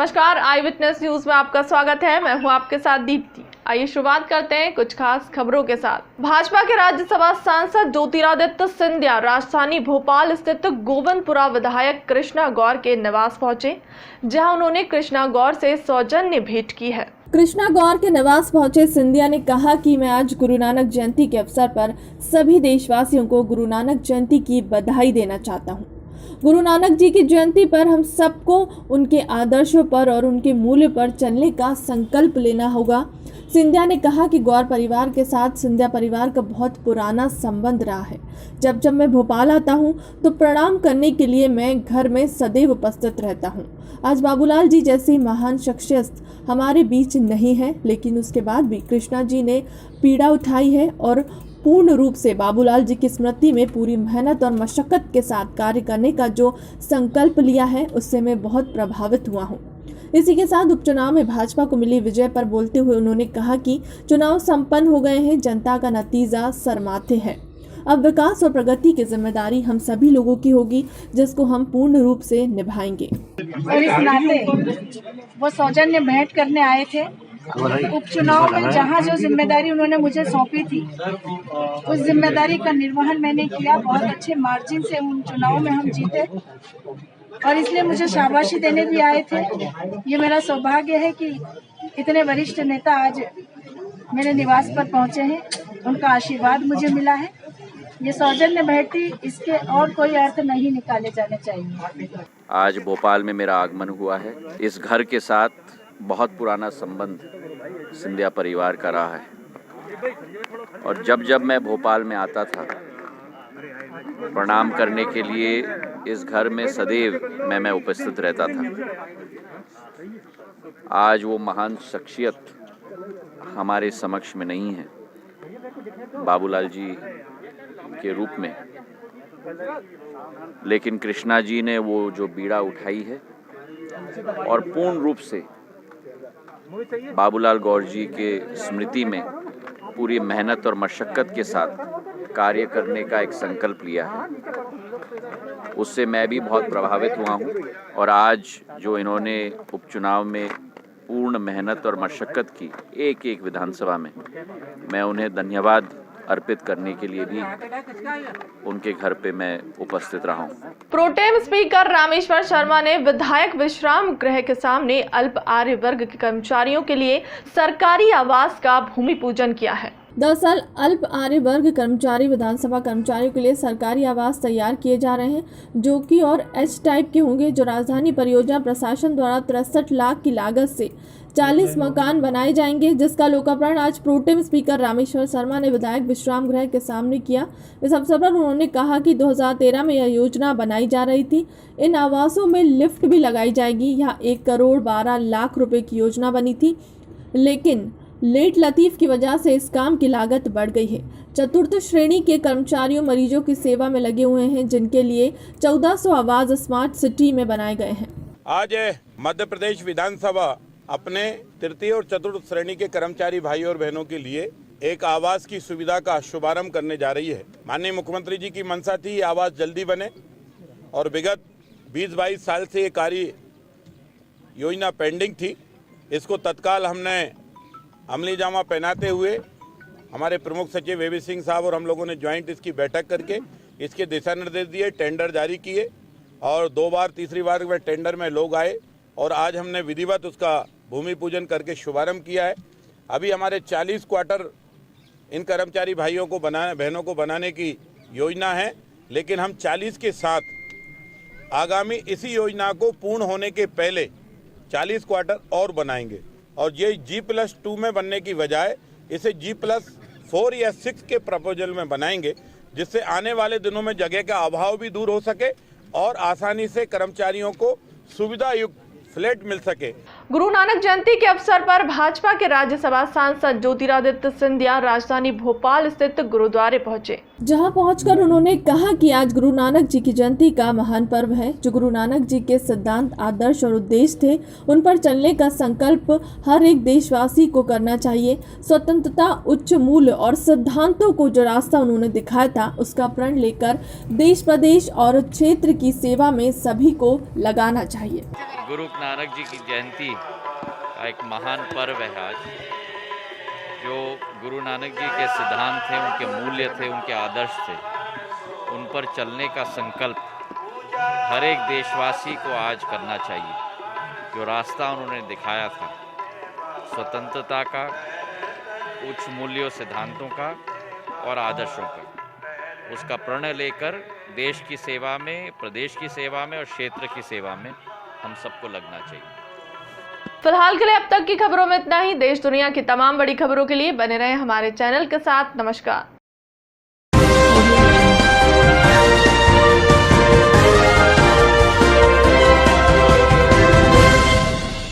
नमस्कार, आई witness news में आपका स्वागत है। मैं हूं आपके साथ दीप्ति। आइए शुरुआत करते हैं कुछ खास खबरों के साथ। भाजपा के राज्यसभा सांसद ज्योतिरादित्य सिंधिया राजधानी भोपाल स्थित गोविंदपुरा विधायक कृष्णा गौर के निवास पहुंचे, जहां उन्होंने कृष्णा गौर से सौजन्य भेंट की है। कृष्णा गौर के निवास पहुंचे सिंधिया ने कहा कि मैं आज गुरु नानक जयंती के अवसर पर सभी देशवासियों को गुरु नानक जयंती की बधाई देना चाहता हूं। गुरु नानक जी की जयंती पर हम सबको उनके आदर्शों पर और उनके मूल्य पर चलने का संकल्प लेना होगा। सिंधिया ने कहा कि गौर परिवार के साथ सिंधिया परिवार का बहुत पुराना संबंध रहा है। जब मैं भोपाल आता हूं तो प्रणाम करने के लिए मैं घर में सदैव उपस्थित रहता हूं। आज बाबूलाल जी जैसी महान शख्सियत हमारे बीच नहीं है, लेकिन उसके बाद भी कृष्णा जी ने पीड़ा उठाई है और पूर्ण रूप से बाबूलाल जी की स्मृति में पूरी मेहनत और मशक्कत के साथ कार्य करने का जो संकल्प लिया है, उससे मैं बहुत प्रभावित हुआ हूं। इसी के साथ उपचुनाव में भाजपा को मिली विजय पर बोलते हुए उन्होंने कहा कि चुनाव संपन्न हो गए हैं, जनता का नतीजा सरमाथे है। अब विकास और प्रगति की जिम्मेदारी हम सभी लोगों की होगी, जिसको हम पूर्ण रूप से निभाएंगे। और इस नाते वो सौजन्य भेंट करने आए थे। उपचुनाव में जहाँ जो जिम्मेदारी उन्होंने मुझे सौंपी थी, उस जिम्मेदारी का निर्वहन मैंने किया। बहुत अच्छे मार्जिन से उन चुनाव में हम जीते और इसलिए मुझे शाबाशी देने भी आए थे। ये मेरा सौभाग्य है कि इतने वरिष्ठ नेता आज मेरे निवास पर पहुंचे हैं, उनका आशीर्वाद मुझे मिला है। ये सौजन्य भेंटी, इसके और कोई अर्थ नहीं निकाले जाने चाहिए। आज भोपाल में मेरा आगमन हुआ है। इस घर के साथ बहुत पुराना संबंध सिंधिया परिवार का रहा है और जब मैं भोपाल में आता था प्रणाम करने के लिए, इस घर में सदैव मैं उपस्थित रहता था। आज वो महान शख्सियत हमारे समक्ष में नहीं है बाबूलाल जी के रूप में, लेकिन कृष्णा जी ने वो जो बीड़ा उठाई है और पूर्ण रूप से बाबूलाल गौर जी के स्मृति में पूरी मेहनत और मशक्कत के साथ कार्य करने का एक संकल्प लिया है, उससे मैं भी बहुत प्रभावित हुआ हूँ। और आज जो इन्होंने उपचुनाव में पूर्ण मेहनत और मशक्कत की एक एक विधानसभा में, मैं उन्हें धन्यवाद अर्पित करने के लिए भी उनके घर पे मैं उपस्थित रहा हूं। प्रोटेम स्पीकर रामेश्वर शर्मा ने विधायक विश्राम गृह के सामने अल्प आर्य वर्ग के कर्मचारियों के लिए सरकारी आवास का भूमि पूजन किया है। दरअसल अल्प आर्य वर्ग कर्मचारी विधानसभा कर्मचारियों के लिए सरकारी आवास तैयार किए जा रहे हैं, जो कि और एच टाइप के होंगे, जो राजधानी परियोजना प्रशासन द्वारा 63 लाख की लागत से 40 मकान बनाए जाएंगे, जिसका लोकार्पण आज प्रोटेम स्पीकर रामेश्वर शर्मा ने विधायक विश्राम गृह के सामने किया। इस अवसर पर उन्होंने कहा कि 2013 में यह योजना बनाई जा रही थी। इन आवासों में लिफ्ट भी लगाई जाएगी। यहाँ 1 करोड़ 12 लाख रुपए की योजना बनी थी, लेकिन लेट लतीफ की वजह से इस काम की लागत बढ़ गई है। चतुर्थ श्रेणी के कर्मचारियों मरीजों की सेवा में लगे हुए हैं, जिनके लिए 1400 आवास स्मार्ट सिटी में बनाए गए हैं। आज मध्य प्रदेश विधानसभा अपने तृतीय और चतुर्थ श्रेणी के कर्मचारी भाई और बहनों के लिए एक आवास की सुविधा का शुभारंभ करने जा रही है। माननीय मुख्यमंत्री जी की मंशा थी ये आवास जल्दी बने और विगत 20-22 साल से ये कार्य योजना पेंडिंग थी। इसको तत्काल हमने अमली जामा पहनाते हुए हमारे प्रमुख सचिव एवी सिंह साहब और हम लोगों ने ज्वाइंट इसकी बैठक करके इसके दिशा निर्देश दिए, टेंडर जारी किए और 2 बार तीसरी बार वह टेंडर में लोग आए और आज हमने विधिवत उसका भूमि पूजन करके शुभारंभ किया है। अभी हमारे 40 क्वार्टर इन कर्मचारी भाइयों को बहनों को बनाने की योजना है, लेकिन हम 40 के साथ आगामी इसी योजना को पूर्ण होने के पहले 40 क्वार्टर और बनाएंगे और ये G+2 में बनने की बजाय इसे G+4 या 6 के प्रपोजल में बनाएंगे, जिससे आने वाले दिनों में जगह का अभाव भी दूर हो सके और आसानी से कर्मचारियों को सुविधा युक्त फ्लैट मिल सके। गुरु नानक जयंती के अवसर पर भाजपा के राज्यसभा सांसद ज्योतिरादित्य सिंधिया राजधानी भोपाल स्थित गुरुद्वारे पहुंचे, जहां पहुंचकर उन्होंने कहा कि आज गुरु नानक जी की जयंती का महान पर्व है। जो गुरु नानक जी के सिद्धांत, आदर्श और उद्देश्य थे, उन पर चलने का संकल्प हर एक देशवासी को करना चाहिए। स्वतंत्रता, उच्च मूल्य और सिद्धांतों को जो रास्ता उन्होंने दिखाया था, उसका प्रण लेकर देश, प्रदेश और क्षेत्र की सेवा में सभी को लगाना चाहिए। गुरु नानक जी की जयंती का एक महान पर्व है आज। जो गुरु नानक जी के सिद्धांत थे, उनके मूल्य थे, उनके आदर्श थे, उन पर चलने का संकल्प हर एक देशवासी को आज करना चाहिए। जो रास्ता उन्होंने दिखाया था स्वतंत्रता का, उच्च मूल्यों, सिद्धांतों का और आदर्शों का, उसका प्रण लेकर देश की सेवा में, प्रदेश की सेवा में और क्षेत्र की सेवा में हम सबको लगना चाहिए। फिलहाल के लिए अब तक की खबरों में इतना ही। देश दुनिया की तमाम बड़ी खबरों के लिए बने रहें हमारे चैनल के साथ। नमस्कार।